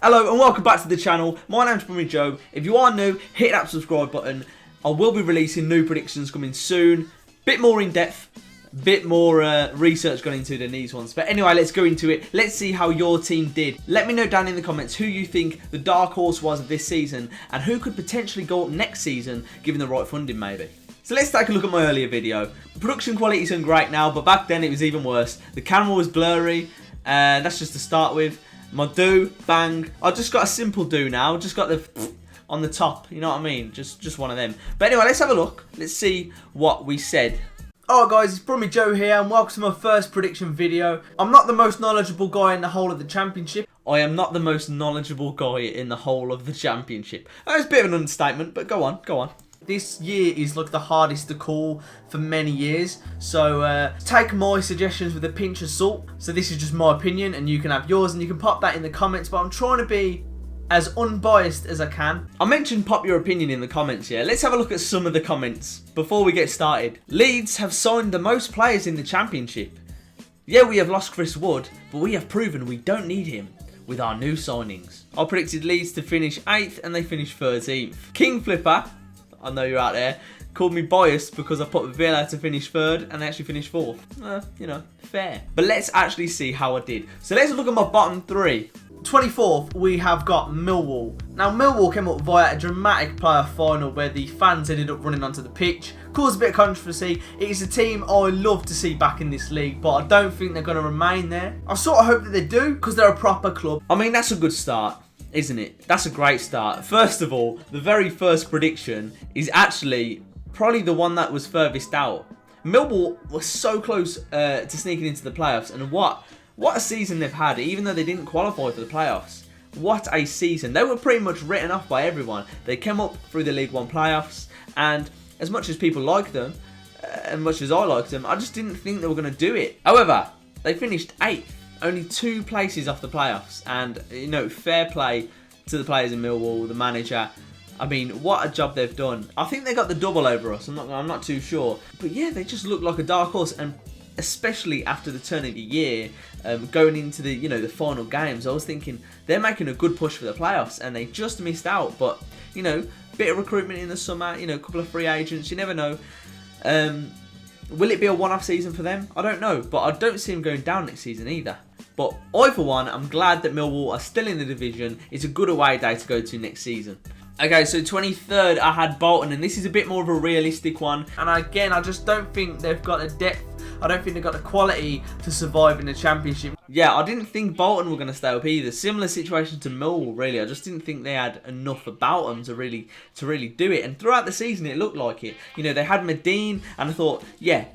Hello and welcome back to the channel. My name's Brummie Joe. If you are new, hit that subscribe button. I will be releasing new predictions coming soon. Bit more in depth, bit more research gone into than these ones. But anyway, let's go into it. Let's see how your team did. Let me know down in the comments who you think the dark horse was of this season and who could potentially go up next season given the right funding maybe. So let's take a look at my earlier video. Production quality isn't great now, but back then it was even worse. The camera was blurry, that's just to start with. My do, bang. I just got a simple do now. Just got the on the top. You know what I mean? Just one of them. But anyway, let's have a look. Let's see what we said. Alright guys, it's Brummie Joe here and welcome to my first prediction video. I'm not the most knowledgeable guy in the whole of the championship. I am not the most knowledgeable guy in the whole of the championship. That's a bit of an understatement, but go on, go on. This year is like the hardest to call for many years, so take my suggestions with a pinch of salt. So this is just my opinion and you can have yours and you can pop that in the comments, but I'm trying to be as unbiased as I can. I mentioned pop your opinion in the comments, yeah. Let's have a look at some of the comments before we get started. Leeds have signed the most players in the championship. Yeah, we have lost Chris Wood, but we have proven we don't need him with our new signings. I predicted Leeds to finish 8th and they finished 13th. King Flipper, I know you're out there, called me biased because I put Villa to finish 3rd and they actually finished 4th. You know, fair. But let's actually see how I did. So let's look at my bottom 3. 24th, we have got Millwall. Now, Millwall came up via a dramatic playoff final where the fans ended up running onto the pitch. Caused a bit of controversy. It is a team I love to see back in this league, but I don't think they're going to remain there. I sort of hope that they do because they're a proper club. I mean, that's a good start, isn't it? That's a great start. First of all, the very first prediction is actually probably the one that was furthest out. Millwall was so close to sneaking into the playoffs, and what a season they've had, even though they didn't qualify for the playoffs. What a season. They were pretty much written off by everyone. They came up through the League One playoffs, and as much as people like them, and much as I liked them, I just didn't think they were going to do it. However, they finished 8th. Only 2 places off the playoffs, and you know, fair play to the players in Millwall, the manager. I mean, what a job they've done. I think they got the double over us. I'm not too sure, but yeah, they just look like a dark horse, and especially after the turn of the year, going into the the final games, I was thinking they're making a good push for the playoffs, and they just missed out. But you know, bit of recruitment in the summer, a couple of free agents. You never know. Will it be a one-off season for them? I don't know, but I don't see them going down next season either. But I, for one, I'm glad that Millwall are still in the division. It's a good away day to go to next season. Okay, so 23rd, I had Bolton, and this is a bit more of a realistic one. And again, I just don't think they've got the depth. I don't think they've got the quality to survive in the championship. Yeah, I didn't think Bolton were going to stay up either. Similar situation to Millwall, really. I just didn't think they had enough about them to really do it. And throughout the season, it looked like it. They had Medine, and I thought, yeah,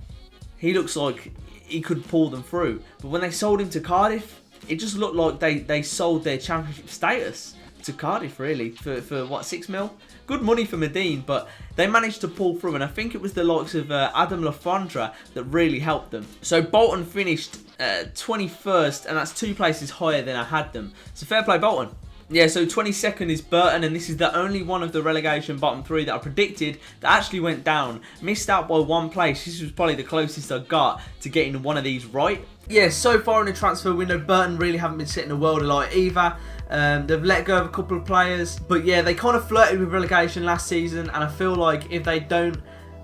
he looks like he could pull them through. But when they sold him to Cardiff, it just looked like they sold their championship status to Cardiff, really, for what, 6 mil? Good money for Medine, but they managed to pull through, and I think it was the likes of Adam Lafondra that really helped them. So Bolton finished 21st, and that's 2 places higher than I had them. So fair play, Bolton. Yeah, so 22nd is Burton, and this is the only one of the relegation bottom 3 that I predicted that actually went down. Missed out by 1 place. This was probably the closest I got to getting one of these right. Yeah, so far in the transfer window, Burton really haven't been setting the world alight either. They've let go of a couple of players, but yeah, they kind of flirted with relegation last season, and I feel like if they don't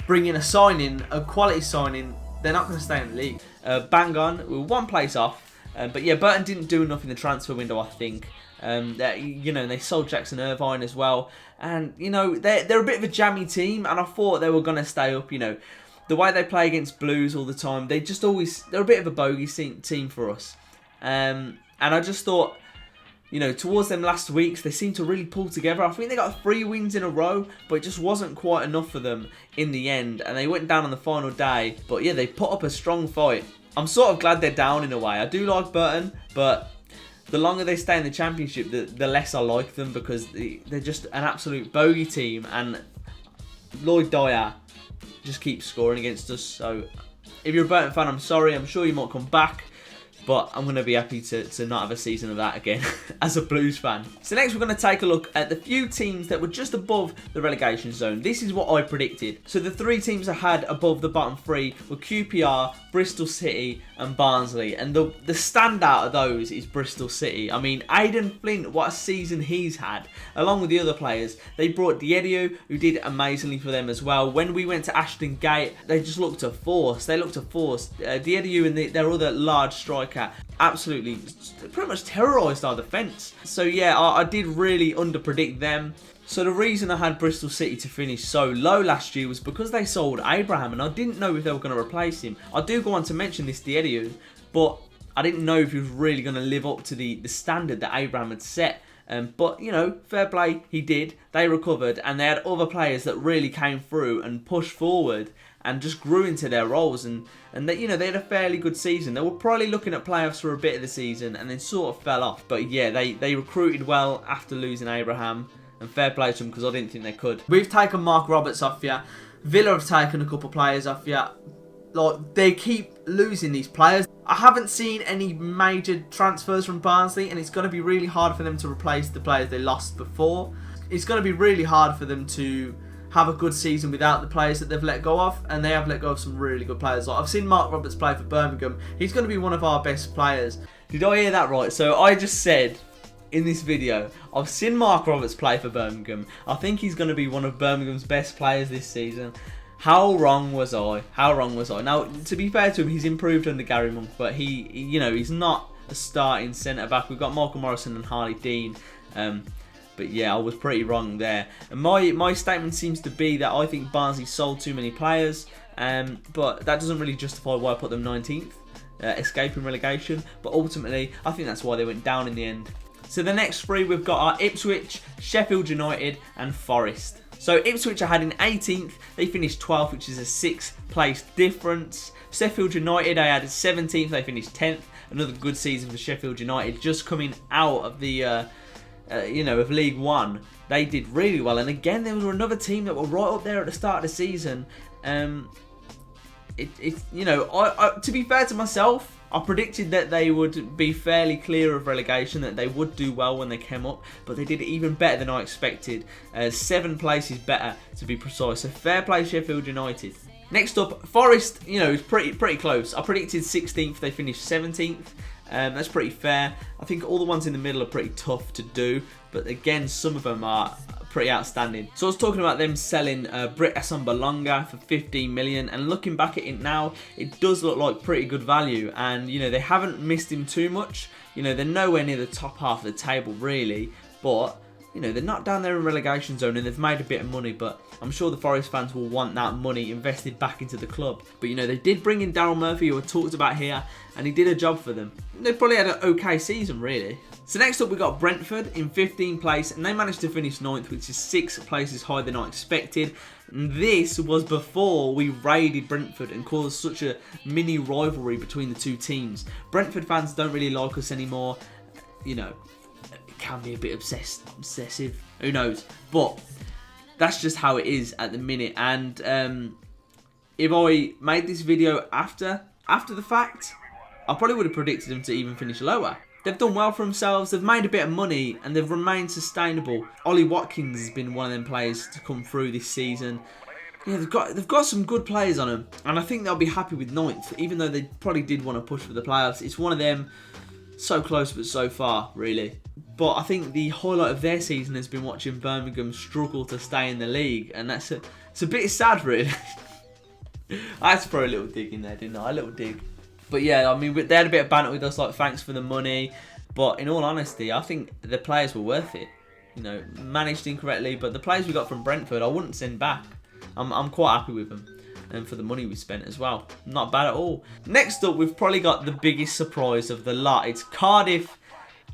bring in a quality signing, they're not going to stay in the league. Bang on, we're 1 place off, but yeah, Burton didn't do enough in the transfer window, I think. They sold Jackson Irvine as well, and they're a bit of a jammy team, and I thought they were going to stay up. The way they play against Blues all the time, they're a bit of a bogey team for us, and I just thought, towards them last weeks, they seemed to really pull together. I think they got 3 wins in a row, but it just wasn't quite enough for them in the end, and they went down on the final day. But yeah, they put up a strong fight. I'm sort of glad they're down in a way. I do like Burton, but the longer they stay in the championship, the less I like them, because they're just an absolute bogey team, and Lloyd Dyer just keeps scoring against us. So if you're a Burton fan, I'm sorry. I'm sure you might come back But I'm going to be happy to not have a season of that again as a Blues fan. So next we're going to take a look at the few teams that were just above the relegation zone. This is what I predicted. So the 3 teams I had above the bottom 3 were QPR, Bristol City and Barnsley. And the standout of those is Bristol City. I mean, Aidan Flint, what a season he's had. Along with the other players, they brought Diediu, who did amazingly for them as well. When we went to Ashton Gate, they just looked a force. They looked a force. Diediu and their other large striker absolutely pretty much terrorised our defence. So yeah, I did really underpredict them. So the reason I had Bristol City to finish so low last year was because they sold Abraham and I didn't know if they were going to replace him. I do go on to mention this Diediu, but I didn't know if he was really going to live up to the standard that Abraham had set. But, you know, fair play, he did. They recovered and they had other players that really came through and pushed forward and just grew into their roles. And they, you know, they had a fairly good season. They were probably looking at playoffs for a bit of the season and then sort of fell off. But yeah, they recruited well after losing Abraham. And fair play to them because I didn't think they could. We've taken Mark Roberts off you. Villa have taken a couple of players off you. Like, they keep losing these players. I haven't seen any major transfers from Barnsley, and it's going to be really hard for them to replace the players they lost before. It's going to be really hard for them to have a good season without the players that they've let go of, and they have let go of some really good players. Like, I've seen Mark Roberts play for Birmingham. He's going to be one of our best players. Did I hear that right? So I just said in this video, I've seen Mark Roberts play for Birmingham. I think he's going to be one of Birmingham's best players this season. How wrong was I? How wrong was I? Now, to be fair to him, he's improved under Gary Monk, but you know, he's not a starting centre back. We've got Michael Morrison and Harley Dean. But yeah, I was pretty wrong there. And my statement seems to be that I think Barnsley sold too many players, but that doesn't really justify why I put them 19th, escaping relegation. But ultimately, I think that's why they went down in the end. So the next 3 we've got are Ipswich, Sheffield United and Forest. So Ipswich I had in 18th, they finished 12th, which is a 6th place difference. Sheffield United I had in 17th, they finished 10th. Another good season for Sheffield United, just coming out of the of League One. They did really well, and again there was another team that were right up there at the start of the season. To be fair to myself, I predicted that they would be fairly clear of relegation, that they would do well when they came up, but they did even better than I expected. 7 places better, to be precise. So fair play Sheffield United. Next up, Forest, is pretty close. I predicted 16th, they finished 17th. That's pretty fair. I think all the ones in the middle are pretty tough to do, but again, some of them are pretty outstanding. So I was talking about them selling Britt Assombalonga for 15 million, and looking back at it now, it does look like pretty good value. And they haven't missed him too much. They're nowhere near the top half of the table really, but they're not down there in relegation zone, and they've made a bit of money, but I'm sure the Forest fans will want that money invested back into the club. But they did bring in Daryl Murphy, who I talked about here, and he did a job for them. They probably had an okay season really. So next up we got Brentford in 15th place, and they managed to finish 9th, which is 6 places higher than I expected. And this was before we raided Brentford and caused such a mini rivalry between the two teams. Brentford fans don't really like us anymore. It can be a bit obsessive, who knows, but that's just how it is at the minute. And if I made this video after the fact, I probably would have predicted them to even finish lower. They've done well for themselves, they've made a bit of money, and they've remained sustainable. Ollie Watkins has been one of them players to come through this season. They've got some good players on them, and I think they'll be happy with 9th, even though they probably did want to push for the playoffs. It's one of them, so close but so far, really. But I think the highlight of their season has been watching Birmingham struggle to stay in the league, and it's a bit sad, really. I had to throw a little dig in there, didn't I? A little dig. But yeah, I mean, they had a bit of banter with us, like thanks for the money. But in all honesty, I think the players were worth it. Managed incorrectly, but the players we got from Brentford, I wouldn't send back. I'm quite happy with them. And for the money we spent as well. Not bad at all. Next up, we've probably got the biggest surprise of the lot. It's Cardiff.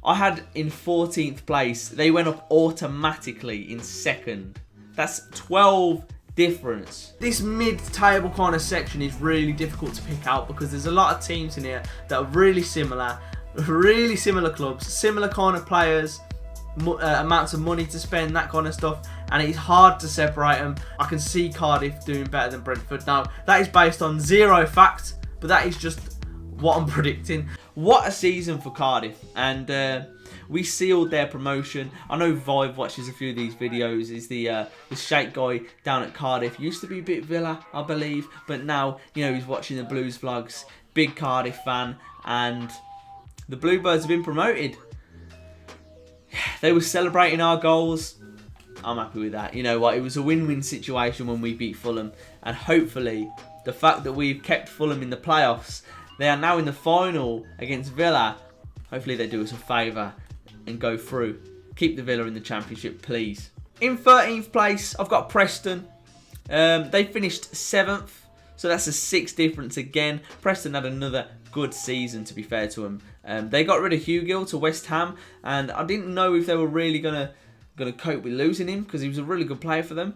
I had in 14th place. They went up automatically in 2nd. That's 12 difference. This mid-table kind of section is really difficult to pick out because there's a lot of teams in here that are really similar clubs, similar kind of players, amounts of money to spend, that kind of stuff, and it's hard to separate them. I can see Cardiff doing better than Brentford. Now, that is based on 0 fact, but that is just what I'm predicting. what a season for Cardiff. And we sealed their promotion. I know Vive watches a few of these videos. He's the Sheikh guy down at Cardiff. Used to be a bit Villa, I believe. But now, you know, he's watching the Blues vlogs. Big Cardiff fan. And the Bluebirds have been promoted. They were celebrating our goals. I'm happy with that. You know what? It was a win-win situation when we beat Fulham. And hopefully, the fact that we've kept Fulham in the playoffs, they are now in the final against Villa. Hopefully they do us a favour and go through. Keep the Villa in the Championship, please. In 13th place, I've got Preston. They finished 7th. So that's a 6 difference again. Preston had another good season, to be fair to them. They got rid of Hugill to West Ham, and I didn't know if they were really gonna cope with losing him, because he was a really good player for them.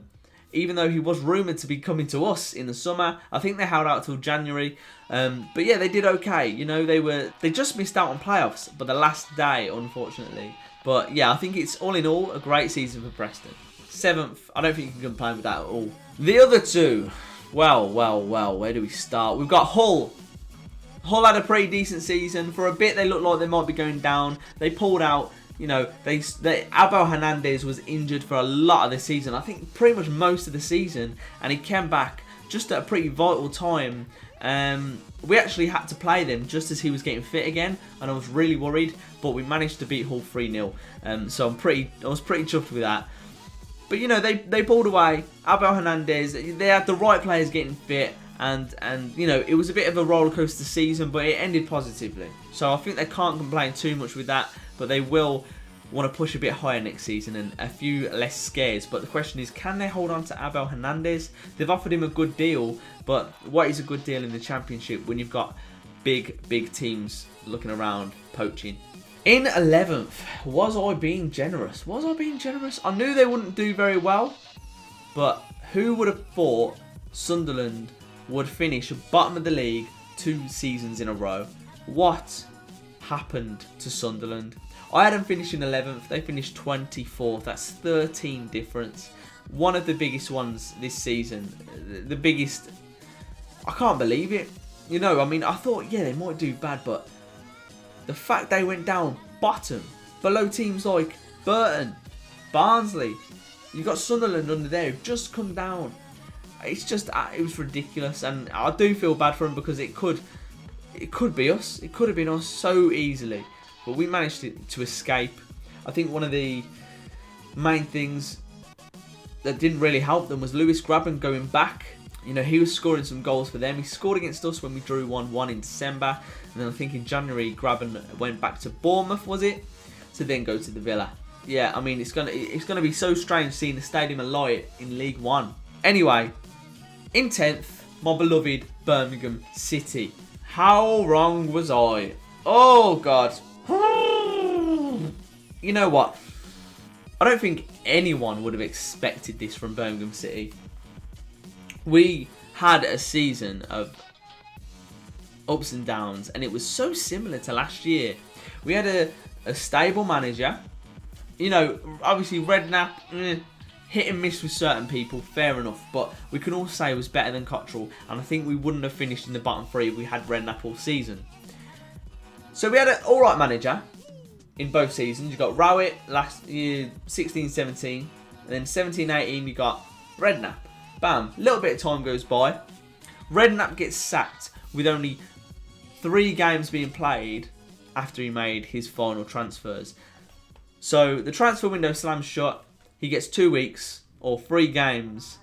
Even though he was rumoured to be coming to us in the summer, I think they held out till January. But yeah, they did okay. You know, they just missed out on playoffs, but the last day, unfortunately. But yeah, I think it's all in all a great season for Preston. 7th, I don't think you can complain with that at all. The other two, well, where do we start? We've got Hull. Hull had a pretty decent season. For a bit, they looked like they might be going down. They pulled out. You know, Abel Hernandez was injured for a lot of the season. I think pretty much most of the season. And he came back just at a pretty vital time. We actually had to play them just as he was getting fit again. And I was really worried. But we managed to beat Hull 3-0. So I was pretty chuffed with that. But, you know, they pulled away. Abel Hernandez, they had the right players getting fit. And you know, it was a bit of a rollercoaster season, but it ended positively. So I think they can't complain too much with that, but they will want to push a bit higher next season and a few less scares. But the question is, can they hold on to Abel Hernandez? They've offered him a good deal, but what is a good deal in the Championship when you've got big teams looking around poaching? In 11th, was I being generous? Was I being generous? I knew they wouldn't do very well, but who would have thought Sunderland would finish bottom of the league 2 seasons in a row? What happened to Sunderland? I had them finishing 11th. They finished 24th. That's 13 difference. One of the biggest ones this season. The biggest. I can't believe it. You know, I mean, I thought, yeah, they might do bad, but the fact they went down bottom, below teams like Burton, Barnsley. You got Sunderland under there who've just come down. It's just, it was ridiculous, and I do feel bad for them because it could be us. It could have been us so easily, but we managed to escape. I think one of the main things that didn't really help them was Lewis Grabban going back. You know, he was scoring some goals for them. He scored against us when we drew 1-1 in December, and then I think in January Grabban went back to Bournemouth, was it? To then go to the Villa. Yeah, I mean, it's gonna be so strange seeing the Stadium alight in League One. Anyway. In 10th, my beloved Birmingham City. How wrong was I? Oh, God. You know what? I don't think anyone would have expected this from Birmingham City. We had a season of ups and downs, and it was so similar to last year. We had a stable manager. You know, obviously Redknapp, hit and miss with certain people, fair enough, but we can all say it was better than Cottrell, and I think we wouldn't have finished in the bottom 3 if we had Redknapp all season. So we had an alright manager in both seasons. You got Rowett last year, 16-17, and then 17-18 you got Redknapp. Bam, a little bit of time goes by. Redknapp gets sacked with only 3 games being played after he made his final transfers. So the transfer window slams shut. He gets 2 weeks or 3 games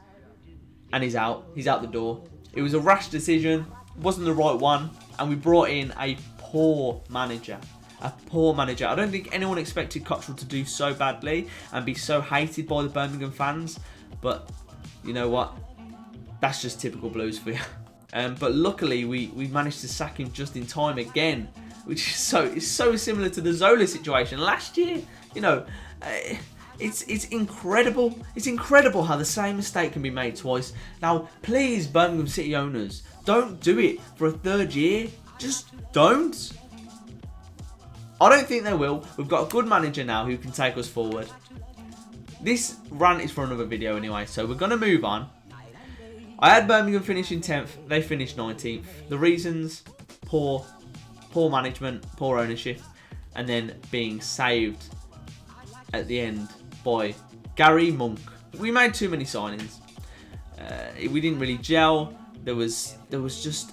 and he's out. He's out the door. It was a rash decision. Wasn't the right one. And we brought in a poor manager. A poor manager. I don't think anyone expected Cottrell to do so badly and be so hated by the Birmingham fans. But you know what? That's just typical Blues for you. But luckily we managed to sack him just in time again. Which is so similar to the Zola situation. Last year, you know... It's incredible. It's incredible how the same mistake can be made twice. Now, please, Birmingham City owners, don't do it for a 3rd year. Just don't. I don't think they will. We've got a good manager now who can take us forward. This rant is for another video anyway, so we're going to move on. I had Birmingham finishing 10th. They finished 19th. The reasons, poor poor management, poor ownership, and then being saved at the end by Gary Monk. We made too many signings. We didn't really gel. There was just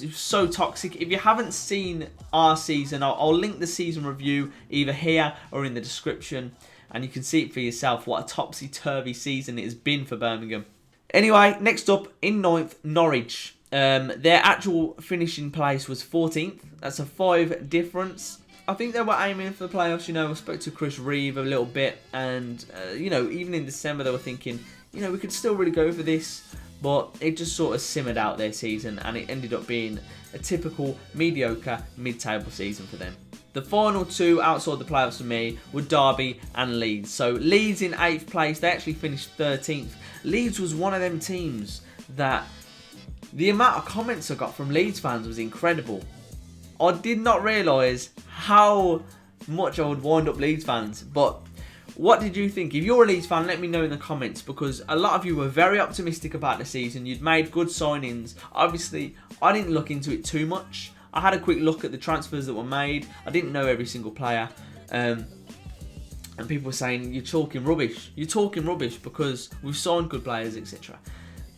it was so toxic. If you haven't seen our season, I'll link the season review either here or in the description, and you can see it for yourself what a topsy-turvy season it has been for Birmingham. Anyway, next up in 9th, Norwich. Their actual finishing place was 14th. That's a 5 difference. I think they were aiming for the playoffs. I spoke to Chris Reeve a little bit, and even in December they were thinking, we could still really go for this, but it just sort of simmered out their season, and it ended up being a typical mediocre mid-table season for them. The final 2 outside the playoffs for me were Derby and Leeds. So Leeds in 8th place, they actually finished 13th. Leeds was one of them teams that the amount of comments I got from Leeds fans was incredible. I did not realise how much I would wind up Leeds fans, but what did you think? If you're a Leeds fan, let me know in the comments, because a lot of you were very optimistic about the season. You'd made good signings. Obviously, I didn't look into it too much. I had a quick look at the transfers that were made. I didn't know every single player. And people were saying, you're talking rubbish. You're talking rubbish because we've signed good players, etc.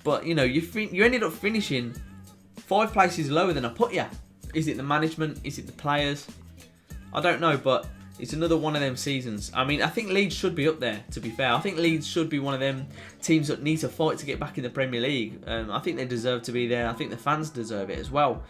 But, you ended up finishing 5 places lower than I put you. Is it the management? Is it the players? I don't know, but it's another one of them seasons. I mean, I think Leeds should be up there, to be fair. I think Leeds should be one of them teams that need to fight to get back in the Premier League. I think they deserve to be there. I think the fans deserve it as well.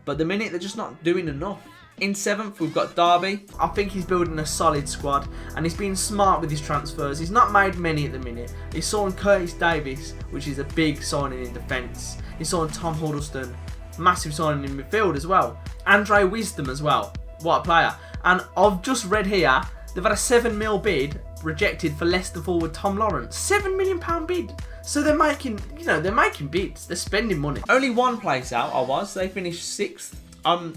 But the minute, they're just not doing enough. In 7th, we've got Derby. I think he's building a solid squad, and he's been smart with his transfers. He's not made many at the minute. He signed Curtis Davies, which is a big signing in defence. He signed Tom Huddleston, massive signing in midfield as well. Andre Wisdom as well. What a player. And I've just read here, they've had a £7 million bid rejected for Leicester forward Tom Lawrence. £7 million bid. So they're making, they're making bids. They're spending money. Only one place out, they finished 6th. I'm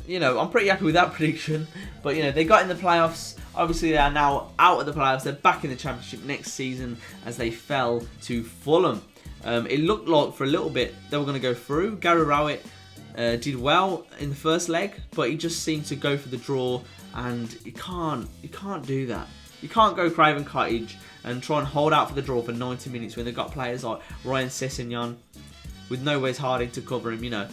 pretty happy with that prediction. But, they got in the playoffs. Obviously, they are now out of the playoffs. They're back in the Championship next season as they fell to Fulham. It looked like for a little bit they were going to go through. Gary Rowett did well in the first leg, but he just seemed to go for the draw, and you can't do that. You can't go Craven Cottage and try and hold out for the draw for 90 minutes when they've got players like Ryan Sessegnon with no Wes Harding to cover him.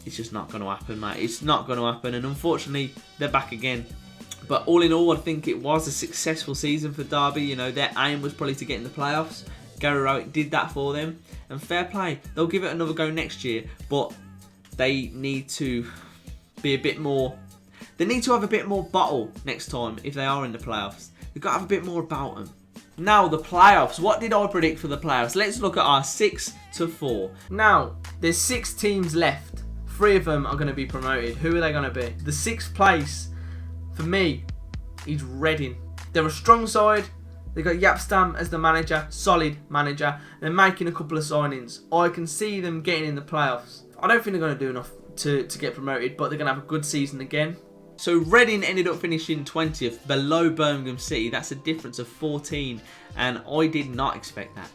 It's just not going to happen, mate. It's not going to happen, and unfortunately they're back again. But all in all, I think it was a successful season for Derby. Their aim was probably to get in the playoffs. Gary Rowett did that for them, and fair play. They'll give it another go next year, but they need to be a bit more. They need to have a bit more bottle next time if they are in the playoffs. They've got to have a bit more about them. Now, the playoffs. What did I predict for the playoffs? Let's look at our 6 to 4. Now, there's 6 teams left. 3 of them are going to be promoted. Who are they going to be? The 6th place, for me, is Reading. They're a strong side. They've got Yapstam as the manager. Solid manager. They're making a couple of signings. I can see them getting in the playoffs. I don't think they're going to do enough to get promoted, but they're going to have a good season again. So Reading ended up finishing 20th, below Birmingham City. That's a difference of 14, and I did not expect that.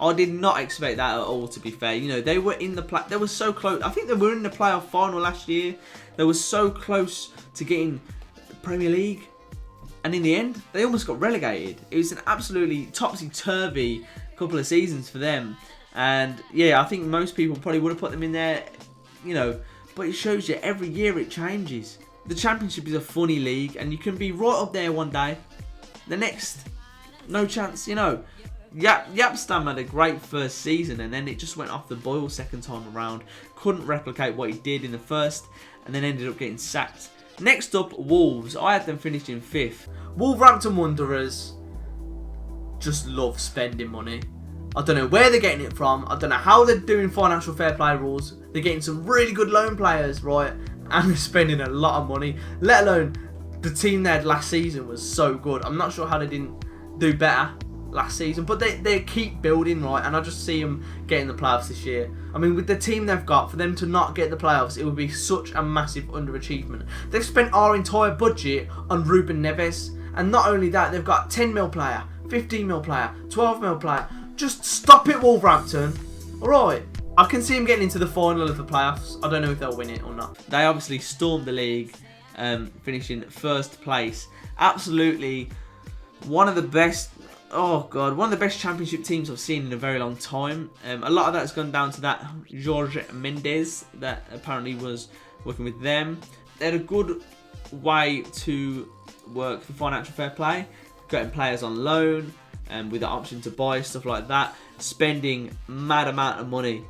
I did not expect that at all, to be fair. They were in the they were so close. I think they were in the playoff final last year. They were so close to getting the Premier League, and in the end, they almost got relegated. It was an absolutely topsy-turvy couple of seasons for them. And yeah, I think most people probably would have put them in there, but it shows you every year it changes. The Championship is a funny league, and you can be right up there one day. The next, no chance, Yapstam had a great first season, and then it just went off the boil second time around. Couldn't replicate what he did in the first, and then ended up getting sacked. Next up, Wolves. I had them finished in 5th. Wolverhampton Wanderers just love spending money. I don't know where they're getting it from. I don't know how they're doing financial fair play rules. They're getting some really good loan players, right? And they're spending a lot of money. Let alone the team they had last season was so good. I'm not sure how they didn't do better last season. But they keep building, right? And I just see them getting the playoffs this year. I mean, with the team they've got, for them to not get the playoffs, it would be such a massive underachievement. They've spent our entire budget on Ruben Neves. And not only that, they've got 10 mil player, 15 mil player, 12 mil player. Just stop it, Wolverhampton. Alright. I can see them getting into the final of the playoffs. I don't know if they'll win it or not. They obviously stormed the league, finishing first place. Absolutely one of the best. Oh God, one of the best championship teams I've seen in a very long time. A lot of that's gone down to that Jorge Mendes that apparently was working with them. They had a good way to work the financial fair play, getting players on loan and with the option to buy stuff like that, spending mad amount of money.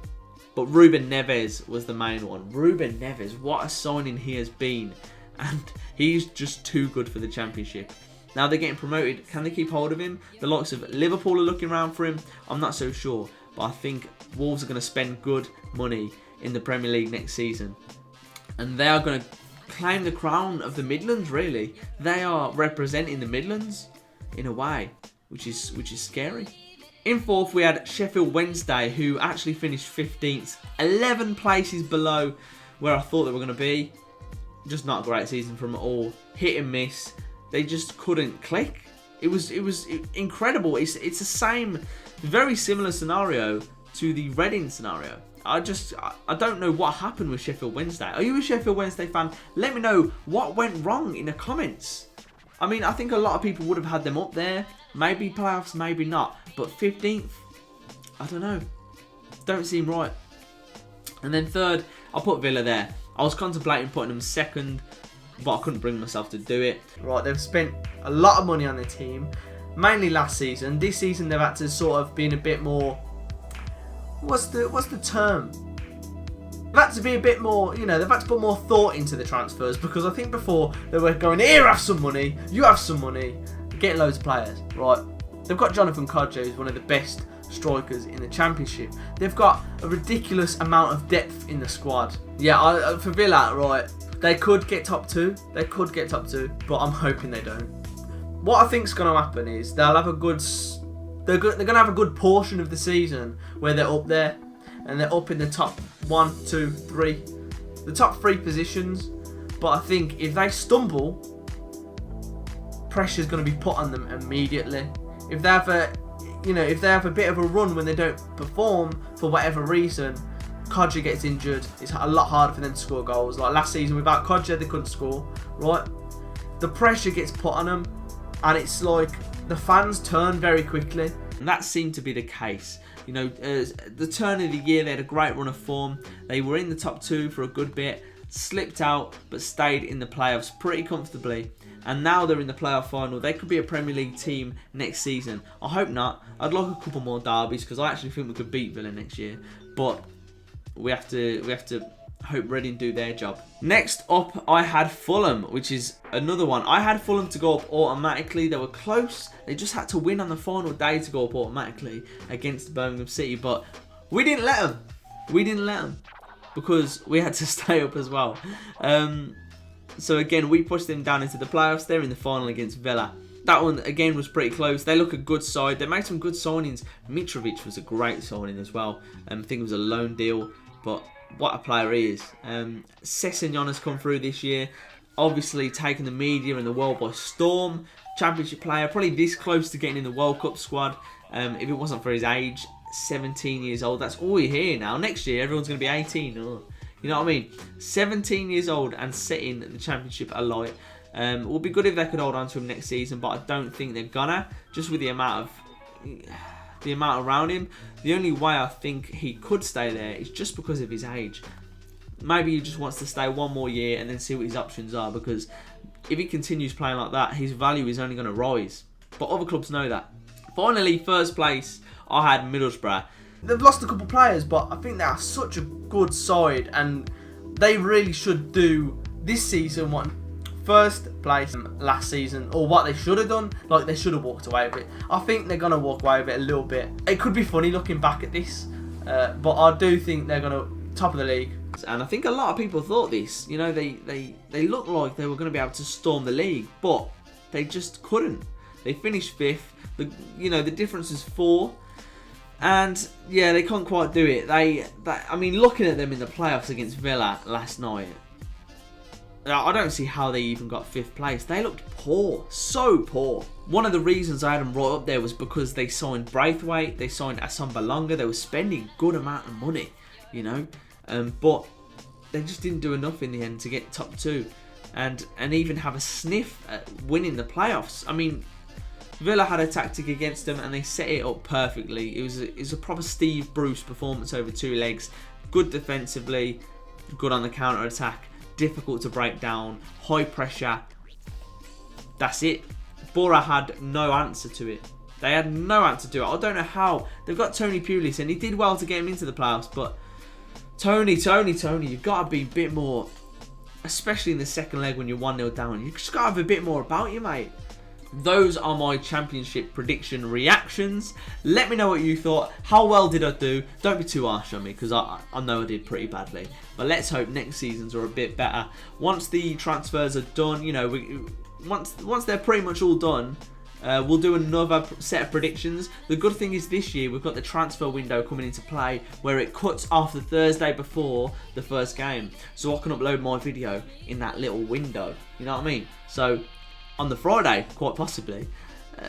But Ruben Neves was the main one. Ruben Neves, what a signing he has been, and he's just too good for the championship. Now they're getting promoted. Can they keep hold of him? The likes of Liverpool are looking around for him. I'm not so sure, but I think Wolves are going to spend good money in the Premier League next season, and they are going to claim the crown of the Midlands. Really, they are representing the Midlands in a way, which is scary. In fourth, we had Sheffield Wednesday, who actually finished 15th, 11 places below where I thought they were going to be. Just not a great season from it all. Hit and miss. They just couldn't click. It was incredible. It's the same, very similar scenario to the Reading scenario. I don't know what happened with Sheffield Wednesday. Are you a Sheffield Wednesday fan? Let me know what went wrong in the comments. I mean, I think a lot of people would have had them up there. Maybe playoffs, maybe not. But 15th, I don't know. Don't seem right. And then third, I'll put Villa there. I was contemplating putting them second, but I couldn't bring myself to do it. Right, they've spent a lot of money on their team, mainly last season. This season they've had to sort of be in a bit more. What's the term? They've had to be a bit more, they've had to put more thought into the transfers, because I think before they were going, here, have some money, you have some money, getting loads of players, right? They've got Jonathan Kodjo, who's one of the best strikers in the Championship. They've got a ridiculous amount of depth in the squad. Yeah, for Villa, right, they could get top two, but I'm hoping they don't. What I think's going to happen is they'll have they're going to have a good portion of the season where they're up there, and they're up in the top 1, 2, 3, the top 3 positions. But I think if they stumble, pressure's going to be put on them immediately. If they have a bit of a run when they don't perform for whatever reason, Kodjo gets injured, it's a lot harder for them to score goals. Like last season without Kodjo, they couldn't score, right? The pressure gets put on them, and it's like the fans turn very quickly. And that seemed to be the case. The turn of the year, they had a great run of form. They were in the top 2 for a good bit, slipped out, but stayed in the playoffs pretty comfortably. And now they're in the playoff final. They could be a Premier League team next season. I hope not. I'd like a couple more derbies, because I actually think we could beat Villa next year. But we have to hope Reading do their job. Next up, I had Fulham, which is another one. I had Fulham to go up automatically. They were close. They just had to win on the final day to go up automatically against Birmingham City. But we didn't let them. Because we had to stay up as well. So again, we pushed them down into the playoffs. They're in the final against Villa. That one, again, was pretty close. They look a good side. They made some good signings. Mitrovic was a great signing as well. I think it was a loan deal, but what a player he is. Sessegnon has come through this year, obviously taking the media and the world by storm. Championship player, probably this close to getting in the World Cup squad. If it wasn't for his age, 17 years old, that's all you hear now. Next year, everyone's going to be 18. Oh, you know what I mean? 17 years old and setting the Championship alight. It would be good if they could hold on to him next season, but I don't think they're gonna, just with the amount around him. The only way I think he could stay there is just because of his age. Maybe he just wants to stay one more year and then see what his options are, because if he continues playing like that, his value is only going to rise. But other clubs know that. Finally, first place, I had Middlesbrough. They've lost a couple of players, but I think they are such a good side, and they really should do this season what first place last season, or what they should have done. Like, they should have walked away with it. I think they're going to walk away with it a little bit. It could be funny looking back at this, but I do think they're going to top of the league. And I think a lot of people thought this. They looked like they were going to be able to storm the league, but they just couldn't. They finished 5th. The difference is 4. And yeah, they can't quite do it. I mean, looking at them in the playoffs against Villa last night, I don't see how they even got 5th place. They looked poor, so poor. One of the reasons I had them right up there was because they signed Braithwaite, they signed Assombalonga. They were spending good amount of money. you know. But they just didn't do enough in the end to get top 2 and even have a sniff at winning the playoffs. I mean, Villa had a tactic against them and they set it up perfectly. It was a proper Steve Bruce performance over 2 legs. Good defensively, good on the counter-attack, difficult to break down, high pressure. That's it. Borough had no answer to it. They had no answer to it. I don't know how. They've got Tony Pulis and he did well to get him into the playoffs, but Tony, you've got to be a bit more, especially in the second leg when you're 1-0 down. You've just got to have a bit more about you, mate. Those are my championship prediction reactions. Let me know what you thought. How well did I do? Don't be too harsh on me because I know I did pretty badly. But let's hope next seasons are a bit better. Once the transfers are done, you know, once they're pretty much all done, we'll do another set of predictions. The good thing is this year we've got the transfer window coming into play where it cuts off the Thursday before the first game. So I can upload my video in that little window. You know what I mean? So on the Friday, quite possibly.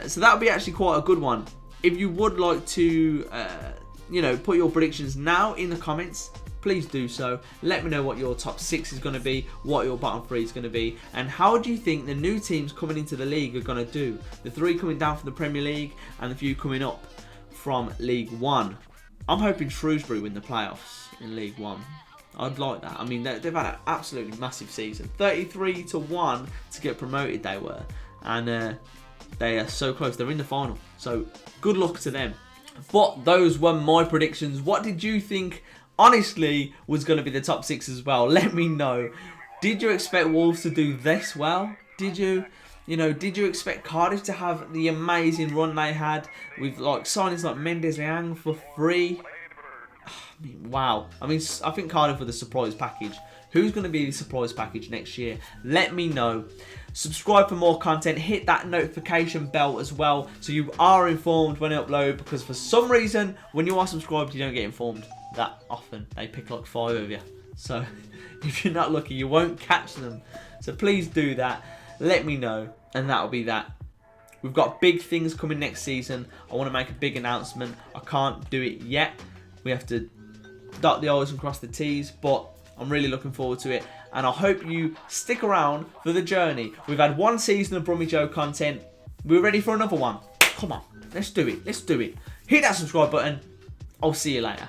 So that would be actually quite a good one. If you would like to, you know, put your predictions now in the comments, please do so. Let me know what your top 6 is going to be, what your bottom 3 is going to be, and how do you think the new teams coming into the league are going to do? The 3 coming down from the Premier League and the few coming up from League 1. I'm hoping Shrewsbury win the playoffs in League 1. I'd like that. I mean, they've had an absolutely massive season. 33-1 to get promoted they were. And they are so close. They're in the final. So good luck to them. But those were my predictions. What did you think, honestly, was going to be the top 6 as well? Let me know. Did you expect Wolves to do this well? Did you? You know, did you expect Cardiff to have the amazing run they had with like signings like Mendes Liang for free? I mean, wow. I mean, I think Cardiff were the surprise package. Who's going to be the surprise package next year? Let me know. Subscribe for more content. Hit that notification bell as well so you are informed when I upload, because for some reason, when you are subscribed, you don't get informed that often. They pick like 5 of you. So if you're not lucky, you won't catch them. So please do that. Let me know. And that'll be that. We've got big things coming next season. I want to make a big announcement. I can't do it yet. We have to dot the I's and cross the T's, but I'm really looking forward to it, and I hope you stick around for the journey. We've had 1 season of Brummie Joe content. We're ready for another one. Come on, let's do it. Let's do it. Hit that subscribe button. I'll see you later.